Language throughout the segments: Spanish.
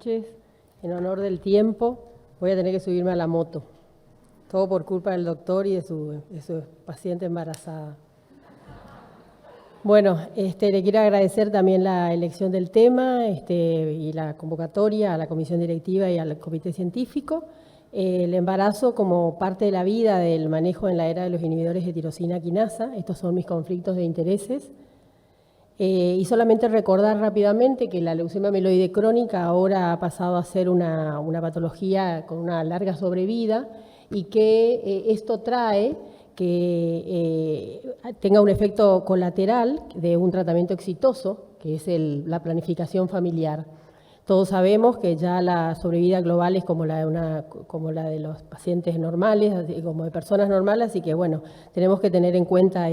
noches. En honor del tiempo, voy a tener que subirme a la moto. Todo por culpa del doctor y de su paciente embarazada. Bueno, le quiero agradecer también la elección del tema y la convocatoria a la comisión directiva y al comité científico. El embarazo como parte de la vida del manejo en la era de los inhibidores de tirosina quinasa. Estos son mis conflictos de intereses. Y solamente recordar rápidamente que la leucemia mieloide crónica ahora ha pasado a ser una patología con una larga sobrevida y que esto trae que tenga un efecto colateral de un tratamiento exitoso, que es la planificación familiar. Todos sabemos que ya la sobrevida global es como la de los pacientes normales, como de personas normales, así que bueno, tenemos que tener en cuenta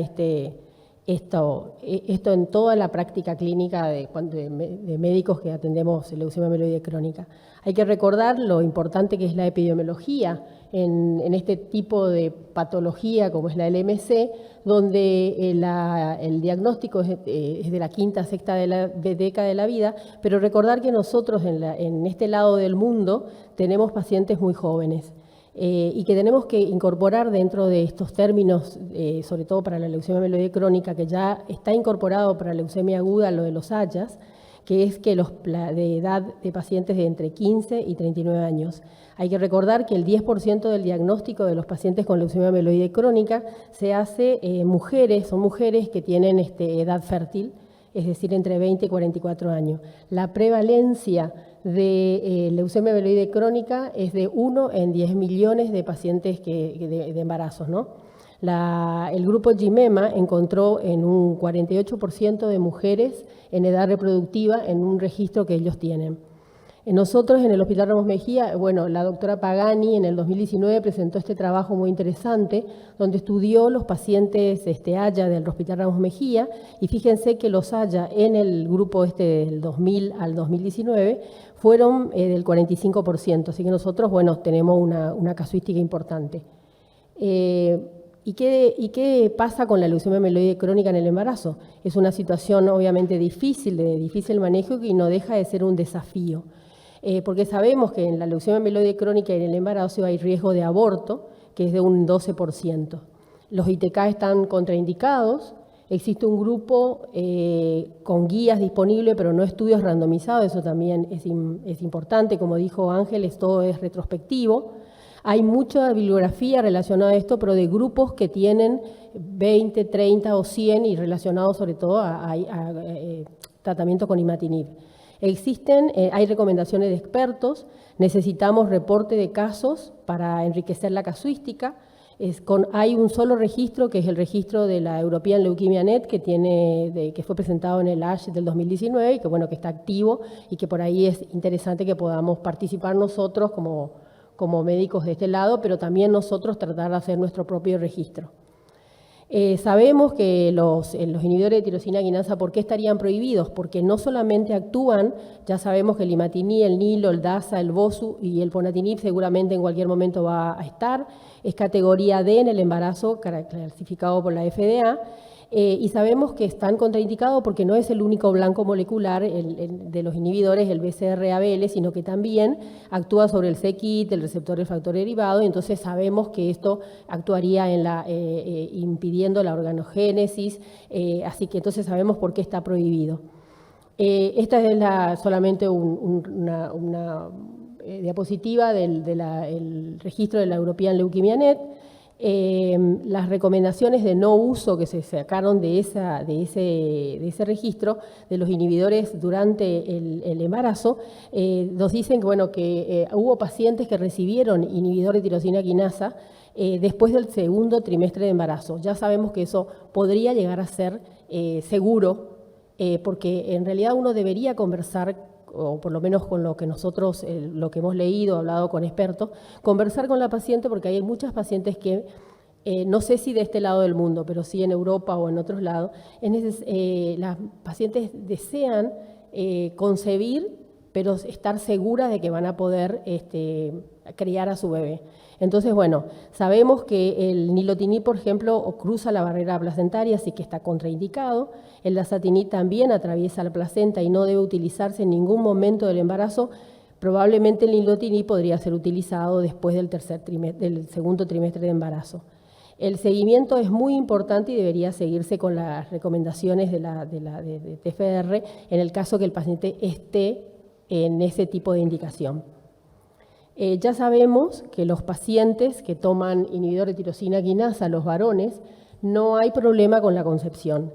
esto en toda la práctica clínica de médicos que atendemos leucemia mieloide crónica. Hay que recordar lo importante que es la epidemiología en este tipo de patología como es la LMC, donde el diagnóstico es de la quinta, sexta década de la vida, pero recordar que nosotros en este lado del mundo tenemos pacientes muy jóvenes. Y que tenemos que incorporar dentro de estos términos, sobre todo para la leucemia mieloide crónica, que ya está incorporado para la leucemia aguda, lo de los hayas, que es que de edad de pacientes de entre 15 y 39 años. Hay que recordar que el 10% del diagnóstico de los pacientes con leucemia mieloide crónica se hace son mujeres que tienen edad fértil, es decir, entre 20 y 44 años. La prevalencia de leucemia mieloide crónica es de 1 en 10 millones de pacientes de embarazos, ¿no? El grupo GIMEMA encontró en un 48% de mujeres en edad reproductiva en un registro que ellos tienen. Nosotros en el Hospital Ramos Mejía, bueno, la doctora Pagani en el 2019 presentó este trabajo muy interesante donde estudió los pacientes Haya del Hospital Ramos Mejía y fíjense que los Haya en el grupo del 2000 al 2019 fueron del 45%, así que nosotros, bueno, tenemos una casuística importante. ¿Y qué pasa con la leucemia mieloide crónica en el embarazo? Es una situación obviamente difícil, de difícil manejo y no deja de ser un desafío. Porque sabemos que en la leucemia mieloide crónica y en el embarazo hay riesgo de aborto, que es de un 12%. Los ITK están contraindicados, existe un grupo con guías disponibles, pero no estudios randomizados, eso también es importante, como dijo Ángel, esto es retrospectivo. Hay mucha bibliografía relacionada a esto, pero de grupos que tienen 20, 30 o 100 y relacionados sobre todo a tratamiento con imatinib. Hay recomendaciones de expertos, necesitamos reporte de casos para enriquecer la casuística. Hay un solo registro, que es el registro de la European Leukemia Net, que fue presentado en el ASH del 2019 y que está activo y que por ahí es interesante que podamos participar nosotros como médicos de este lado, pero también nosotros tratar de hacer nuestro propio registro. Sabemos que los inhibidores de tirosina quinasa, ¿por qué estarían prohibidos? Porque no solamente actúan, ya sabemos que el imatinib, el nilo, el dasa, el bosu y el ponatinib seguramente en cualquier momento va a estar, es categoría D en el embarazo, clasificado por la FDA, y sabemos que están contraindicados porque no es el único blanco molecular de los inhibidores, el BCR-ABL, sino que también actúa sobre el c-KIT, el receptor del factor derivado, y entonces sabemos que esto actuaría impidiendo la organogénesis, así que entonces sabemos por qué está prohibido. Esta es solamente una diapositiva del registro de la European Leukemia Net. Las recomendaciones de no uso que se sacaron de ese registro de los inhibidores durante el embarazo nos dicen que hubo pacientes que recibieron inhibidor de tirosina quinasa después del segundo trimestre de embarazo. Ya sabemos que eso podría llegar a ser seguro porque en realidad uno debería conversar, o por lo menos con lo que nosotros, lo que hemos leído, hablado con expertos, conversar con la paciente, porque hay muchas pacientes que, no sé si de este lado del mundo, pero sí en Europa o en otros lados, las pacientes desean concebir, pero estar seguras de que van a poder criar a su bebé. Entonces, bueno, sabemos que el nilotinib, por ejemplo, cruza la barrera placentaria, así que está contraindicado. El dasatinib también atraviesa la placenta y no debe utilizarse en ningún momento del embarazo, probablemente el nilotinib podría ser utilizado después del segundo trimestre de embarazo. El seguimiento es muy importante y debería seguirse con las recomendaciones de TFR en el caso que el paciente esté en ese tipo de indicación. Ya sabemos que los pacientes que toman inhibidor de tirosina quinasa, los varones, no hay problema con la concepción.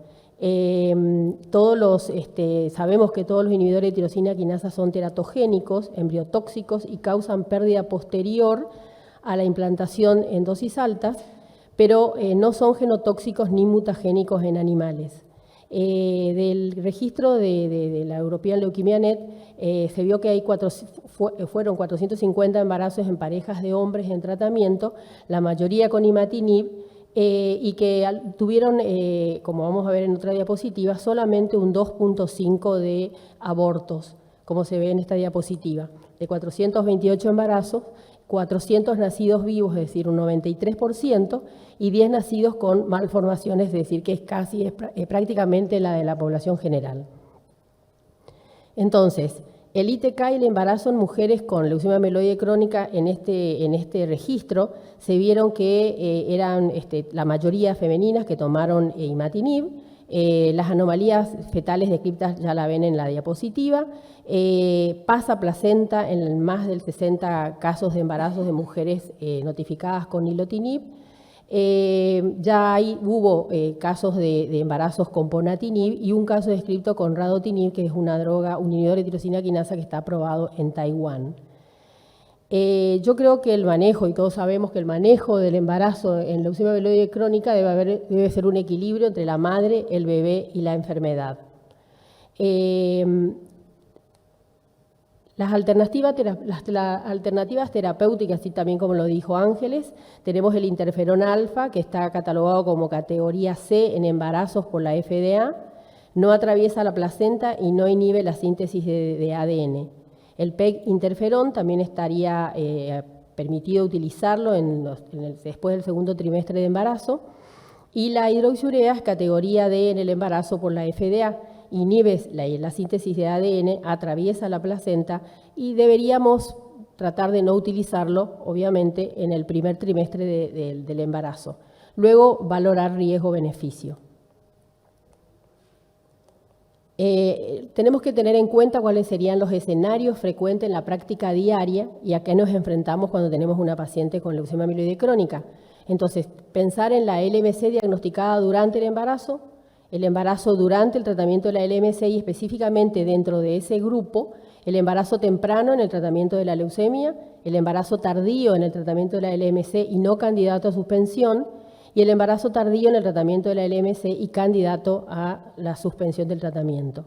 Sabemos que todos los inhibidores de tirosina quinasa son teratogénicos, embriotóxicos y causan pérdida posterior a la implantación en dosis altas, pero no son genotóxicos ni mutagénicos en animales. Del registro de la European Leukemia Net se vio que fueron 450 embarazos en parejas de hombres en tratamiento, la mayoría con imatinib, y que tuvieron, como vamos a ver en otra diapositiva, solamente un 2.5 de abortos, como se ve en esta diapositiva. De 428 embarazos, 400 nacidos vivos, es decir, un 93%, y 10 nacidos con malformaciones, es decir, que es prácticamente la de la población general. Entonces, el ITK y el embarazo en mujeres con leucemia mieloide crónica en este registro se vieron que eran la mayoría femeninas que tomaron imatinib. Las anomalías fetales descritas ya la ven en la diapositiva. Pasa placenta en más del 60 casos de embarazos de mujeres notificadas con nilotinib. Hubo casos de embarazos con ponatinib y un caso descrito con radotinib, que es una droga, un inhibidor de tirosina quinasa que está aprobado en Taiwán. Yo creo que el manejo, y todos sabemos que el manejo del embarazo en leucemia mieloide crónica debe ser un equilibrio entre la madre, el bebé y la enfermedad. Las alternativas terapéuticas, y también como lo dijo Ángeles, tenemos el interferón alfa, que está catalogado como categoría C en embarazos por la FDA, no atraviesa la placenta y no inhibe la síntesis de ADN. El PEG interferón también estaría permitido utilizarlo después del segundo trimestre de embarazo, y la hidroxiurea es categoría D en el embarazo por la FDA. Inhibe la síntesis de ADN, atraviesa la placenta y deberíamos tratar de no utilizarlo, obviamente, en el primer trimestre del embarazo. Luego, valorar riesgo-beneficio. Tenemos que tener en cuenta cuáles serían los escenarios frecuentes en la práctica diaria y a qué nos enfrentamos cuando tenemos una paciente con leucemia mieloide crónica. Entonces, pensar en la LMC diagnosticada durante el embarazo durante el tratamiento de la LMC y específicamente dentro de ese grupo, el embarazo temprano en el tratamiento de la leucemia, el embarazo tardío en el tratamiento de la LMC y no candidato a suspensión, y el embarazo tardío en el tratamiento de la LMC y candidato a la suspensión del tratamiento.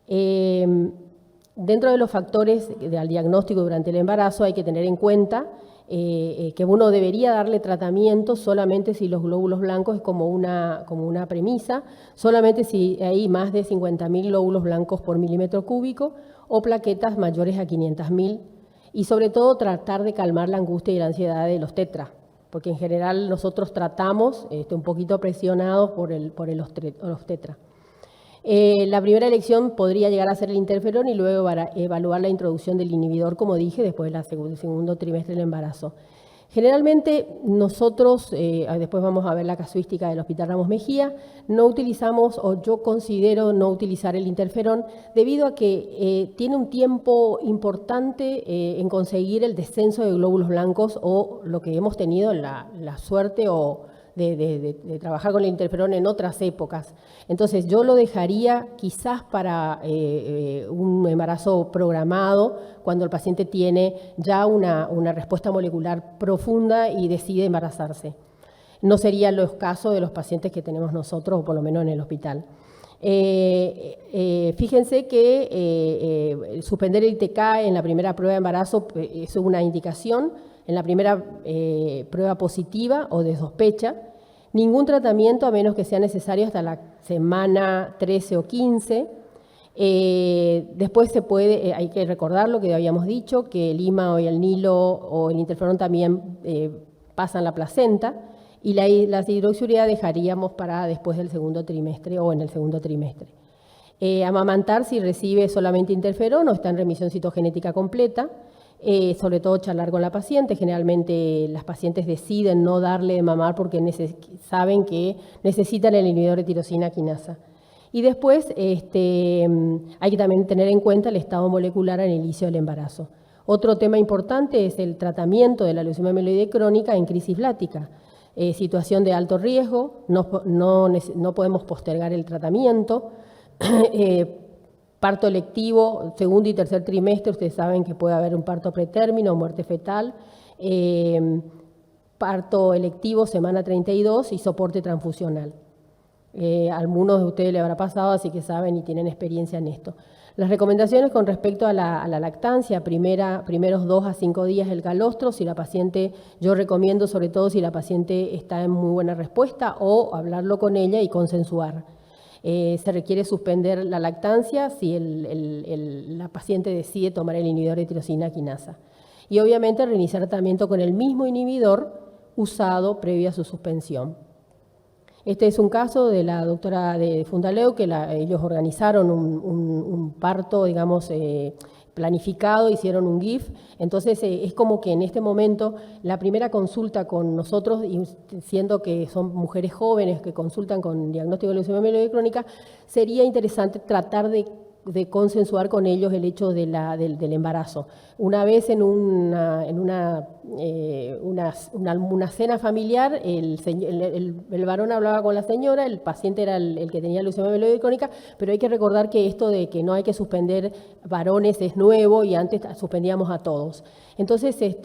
Dentro de los factores del diagnóstico durante el embarazo hay que tener en cuenta que uno debería darle tratamiento solamente si los glóbulos blancos, es como una premisa, solamente si hay más de 50.000 glóbulos blancos por milímetro cúbico o plaquetas mayores a 500.000, y sobre todo tratar de calmar la angustia y la ansiedad de los tetra, porque en general nosotros tratamos un poquito presionados por los tetra. La primera elección podría llegar a ser el interferón y luego evaluar la introducción del inhibidor, como dije, después del segundo trimestre del embarazo. Generalmente nosotros, después vamos a ver la casuística del Hospital Ramos Mejía, no utilizamos, o yo considero no utilizar el interferón, debido a que tiene un tiempo importante en conseguir el descenso de glóbulos blancos, o lo que hemos tenido la suerte de trabajar con el interferón en otras épocas. Entonces yo lo dejaría quizás para un embarazo programado, cuando el paciente tiene ya una respuesta molecular profunda y decide embarazarse. No serían los casos de los pacientes que tenemos nosotros, o por lo menos en el hospital. Fíjense que suspender el ITK en la primera prueba de embarazo es una indicación. En la primera prueba positiva o de sospecha, ningún tratamiento a menos que sea necesario hasta la semana 13 o 15. Después hay que recordar lo que habíamos dicho, que el IMA o el NILO o el interferón también pasan la placenta, y la hidroxiurea dejaríamos para después del segundo trimestre o en el segundo trimestre. Amamantar si recibe solamente interferón o está en remisión citogenética completa. Sobre todo charlar con la paciente. Generalmente las pacientes deciden no darle de mamar porque saben que necesitan el inhibidor de tirosina quinasa. Y después hay que también tener en cuenta el estado molecular al inicio del embarazo. Otro tema importante es el tratamiento de la leucemia mieloide crónica en crisis lática. Situación de alto riesgo, no podemos postergar el tratamiento. Parto electivo, segundo y tercer trimestre, ustedes saben que puede haber un parto pretérmino, muerte fetal. Parto electivo, semana 32 y soporte transfusional. A algunos de ustedes les habrá pasado, así que saben y tienen experiencia en esto. Las recomendaciones con respecto a la lactancia, primeros 2 a 5 días el calostro, si la paciente, yo recomiendo sobre todo si la paciente está en muy buena respuesta o hablarlo con ella y consensuar. Se requiere suspender la lactancia si la paciente decide tomar el inhibidor de tirosina quinasa. Y obviamente reiniciar tratamiento con el mismo inhibidor usado previo a su suspensión. Este es un caso de la doctora de Fundaleu, que ellos organizaron un parto, digamos, planificado, hicieron un GIF. Entonces es como que en este momento la primera consulta con nosotros, y siendo que son mujeres jóvenes que consultan con diagnóstico de leucemia mieloide crónica, sería interesante tratar de consensuar con ellos el hecho del embarazo. Una vez en una cena familiar, el varón hablaba con la señora, el paciente era el que tenía leucemia mieloide crónica, pero hay que recordar que esto de que no hay que suspender varones es nuevo y antes suspendíamos a todos. Entonces el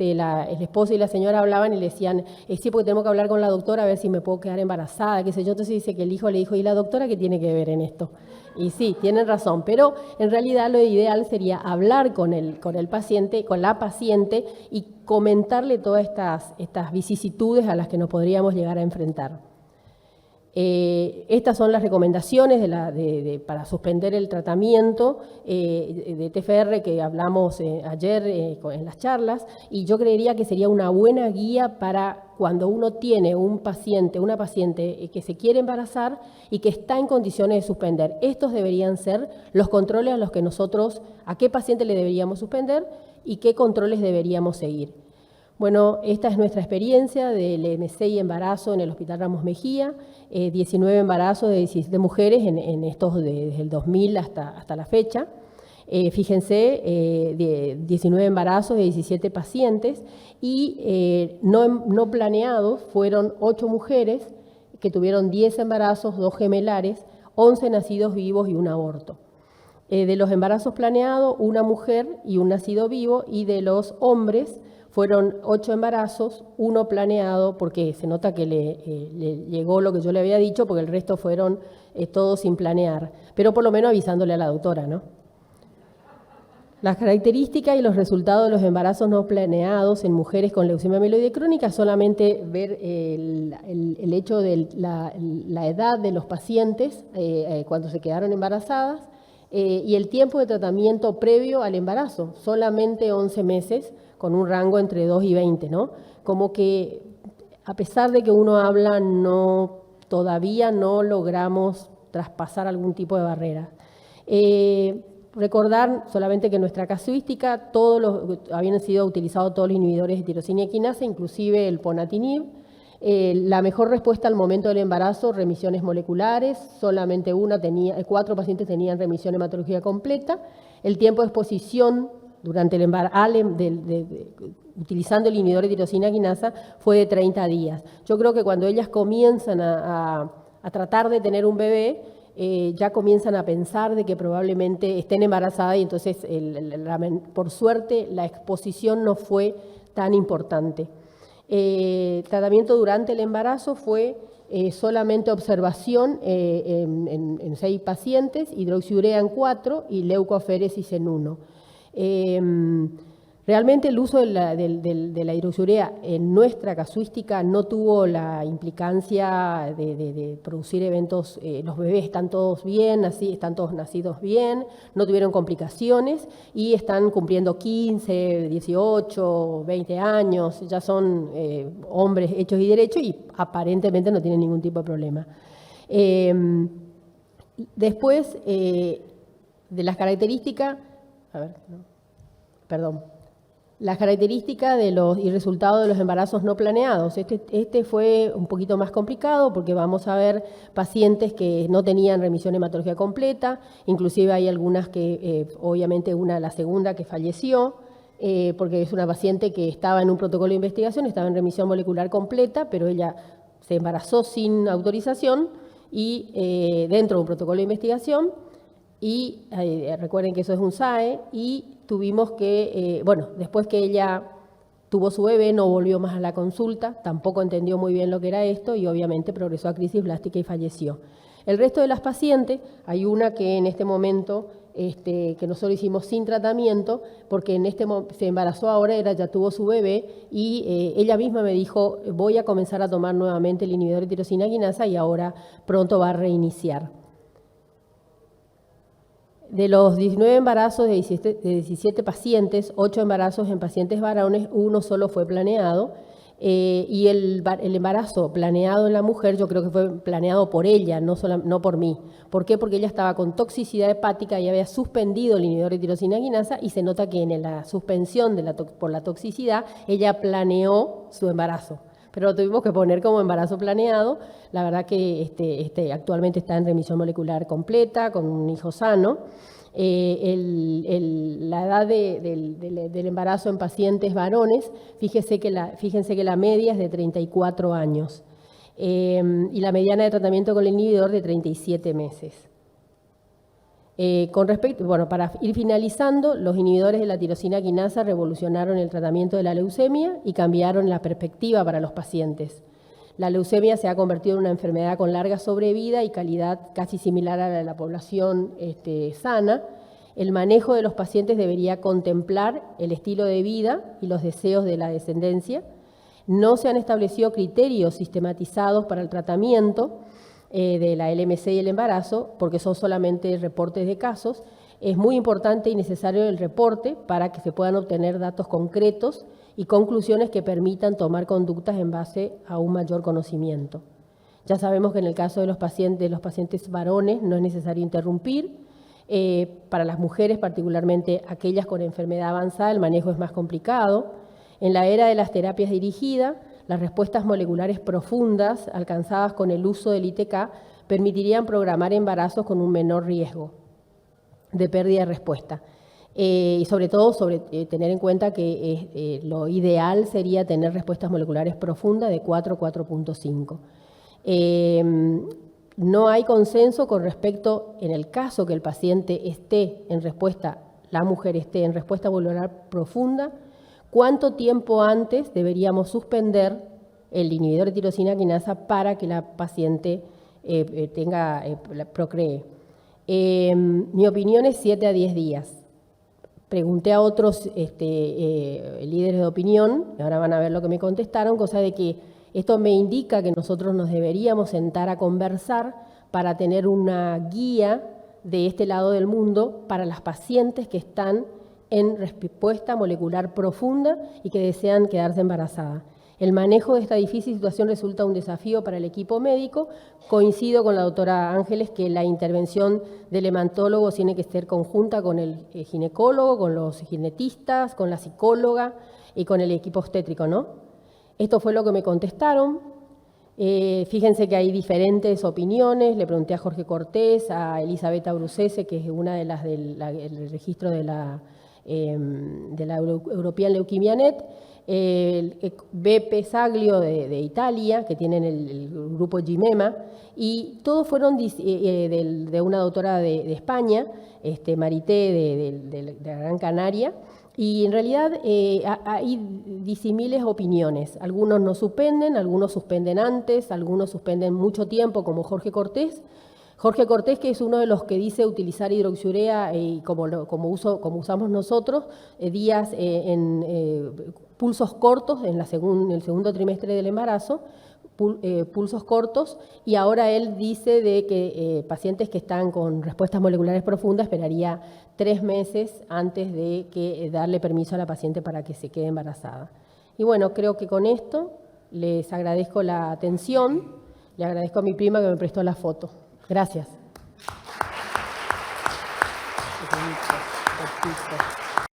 esposo y la señora hablaban y le decían, sí, porque tenemos que hablar con la doctora a ver si me puedo quedar embarazada, qué sé yo. Entonces dice que el hijo le dijo, ¿y la doctora qué tiene que ver en esto? Y sí, tienen razón, pero en realidad lo ideal sería hablar con el paciente, con la paciente y comentarle todas estas vicisitudes a las que nos podríamos llegar a enfrentar. Estas son las recomendaciones para suspender el tratamiento de TFR que hablamos ayer en las charlas, y yo creería que sería una buena guía para cuando uno tiene una paciente que se quiere embarazar y que está en condiciones de suspender. Estos deberían ser los controles a qué paciente le deberíamos suspender y qué controles deberíamos seguir. Bueno, esta es nuestra experiencia del MC y embarazo en el Hospital Ramos Mejía, 19 embarazos de 17 mujeres desde el 2000 hasta la fecha. Fíjense, 19 embarazos de 17 pacientes y no planeados fueron 8 mujeres que tuvieron 10 embarazos, 2 gemelares, 11 nacidos vivos y un aborto. De los embarazos planeados, una mujer y un nacido vivo, y de los hombres fueron 8 embarazos, 1 planeado, porque se nota que le llegó lo que yo le había dicho, porque el resto fueron todos sin planear, pero por lo menos avisándole a la doctora, ¿no? Las características y los resultados de los embarazos no planeados en mujeres con leucemia mieloide crónica, solamente ver el hecho de la edad de los pacientes cuando se quedaron embarazadas y el tiempo de tratamiento previo al embarazo, solamente 11 meses, con un rango entre 2 y 20, ¿no? Como que a pesar de que uno habla, todavía no logramos traspasar algún tipo de barrera. Recordar solamente que en nuestra casuística habían sido utilizados todos los inhibidores de tirosina quinasa, inclusive el ponatinib. La mejor respuesta al momento del embarazo, remisiones moleculares, solamente 4 pacientes tenían remisión hematológica completa. El tiempo de exposición durante el embarazo, utilizando el inhibidor de tirosina quinasa, fue de 30 días. Yo creo que cuando ellas comienzan a tratar de tener un bebé, ya comienzan a pensar de que probablemente estén embarazadas y entonces, por suerte, la exposición no fue tan importante. Tratamiento durante el embarazo fue solamente observación en 6 pacientes, hidroxiurea en 4 y leucoaféresis en 1. Realmente el uso de la hidroxiurea en nuestra casuística no tuvo la implicancia de producir eventos, los bebés están todos bien, están todos nacidos bien, no tuvieron complicaciones y están cumpliendo 15, 18, 20 años, ya son hombres hechos y derechos y aparentemente no tienen ningún tipo de problema. Después, de las características, las características y resultados de los embarazos no planeados. Este fue un poquito más complicado porque vamos a ver pacientes que no tenían remisión hematológica completa, inclusive hay algunas que, obviamente la segunda que falleció, porque es una paciente que estaba en un protocolo de investigación, estaba en remisión molecular completa, pero ella se embarazó sin autorización y dentro de un protocolo de investigación, y recuerden que eso es un SAE, y tuvimos que, después que ella tuvo su bebé, no volvió más a la consulta, tampoco entendió muy bien lo que era esto y obviamente progresó a crisis blástica y falleció. El resto de las pacientes, hay una que en este momento, que nosotros hicimos sin tratamiento, porque se embarazó ahora, ya tuvo su bebé y ella misma me dijo, voy a comenzar a tomar nuevamente el inhibidor de tirosina quinasa y ahora pronto va a reiniciar. De los 19 embarazos de 17 pacientes, 8 embarazos en pacientes varones, 1 solo fue planeado. Y el embarazo planeado en la mujer yo creo que fue planeado por ella, no por mí. ¿Por qué? Porque ella estaba con toxicidad hepática y había suspendido el inhibidor de tirosina quinasa y se nota que en la suspensión por la toxicidad ella planeó su embarazo. Pero lo tuvimos que poner como embarazo planeado. La verdad que actualmente está en remisión molecular completa, con un hijo sano. La edad del embarazo en pacientes varones, fíjense que la media es de 34 años y la mediana de tratamiento con el inhibidor de 37 meses. Para ir finalizando, los inhibidores de la tirosina quinasa revolucionaron el tratamiento de la leucemia y cambiaron la perspectiva para los pacientes. La leucemia se ha convertido en una enfermedad con larga sobrevida y calidad casi similar a la población sana. El manejo de los pacientes debería contemplar el estilo de vida y los deseos de la descendencia. No se han establecido criterios sistematizados para el tratamiento de la LMC y el embarazo, porque son solamente reportes de casos. Es muy importante y necesario el reporte para que se puedan obtener datos concretos y conclusiones que permitan tomar conductas en base a un mayor conocimiento. Ya sabemos que en el caso de los pacientes varones no es necesario interrumpir. Para las mujeres, particularmente aquellas con enfermedad avanzada, el manejo es más complicado. En la era de las terapias dirigidas, las respuestas moleculares profundas alcanzadas con el uso del ITK permitirían programar embarazos con un menor riesgo de pérdida de respuesta. Y sobre todo, tener en cuenta que lo ideal sería tener respuestas moleculares profundas de 4 a 4.5. No hay consenso con respecto, en el caso que el paciente la mujer esté en respuesta molecular profunda, cuánto tiempo antes deberíamos suspender el inhibidor de tirosina quinasa para que la paciente procree. Mi opinión es 7 a 10 días. Pregunté a otros líderes de opinión, y ahora van a ver lo que me contestaron, cosa de que esto me indica que nosotros nos deberíamos sentar a conversar para tener una guía de este lado del mundo para las pacientes que están en respuesta molecular profunda y que desean quedarse embarazadas. El manejo de esta difícil situación resulta un desafío para el equipo médico. Coincido con la doctora Ángeles que la intervención del hematólogo tiene que ser conjunta con el ginecólogo, con los genetistas, con la psicóloga y con el equipo obstétrico, ¿no? Esto fue lo que me contestaron. Fíjense que hay diferentes opiniones. Le pregunté a Jorge Cortés, a Elisabetta Brucese, que es una de las del registro de la European Leukemia Net, Beppe Saglio de Italia, que tienen el grupo GIMEMA, y todos fueron de una doctora de España, Marité de Gran Canaria, y en realidad hay disímiles opiniones. Algunos no suspenden, algunos suspenden antes, algunos suspenden mucho tiempo, como Jorge Cortés. Jorge Cortés, que es uno de los que dice utilizar hidroxiurea como usamos nosotros, días en pulsos cortos en el segundo trimestre del embarazo, pulsos cortos, y ahora él dice de que pacientes que están con respuestas moleculares profundas esperaría 3 meses antes de darle permiso a la paciente para que se quede embarazada. Y bueno, creo que con esto les agradezco la atención, le agradezco a mi prima que me prestó la foto. Gracias. Perfecto.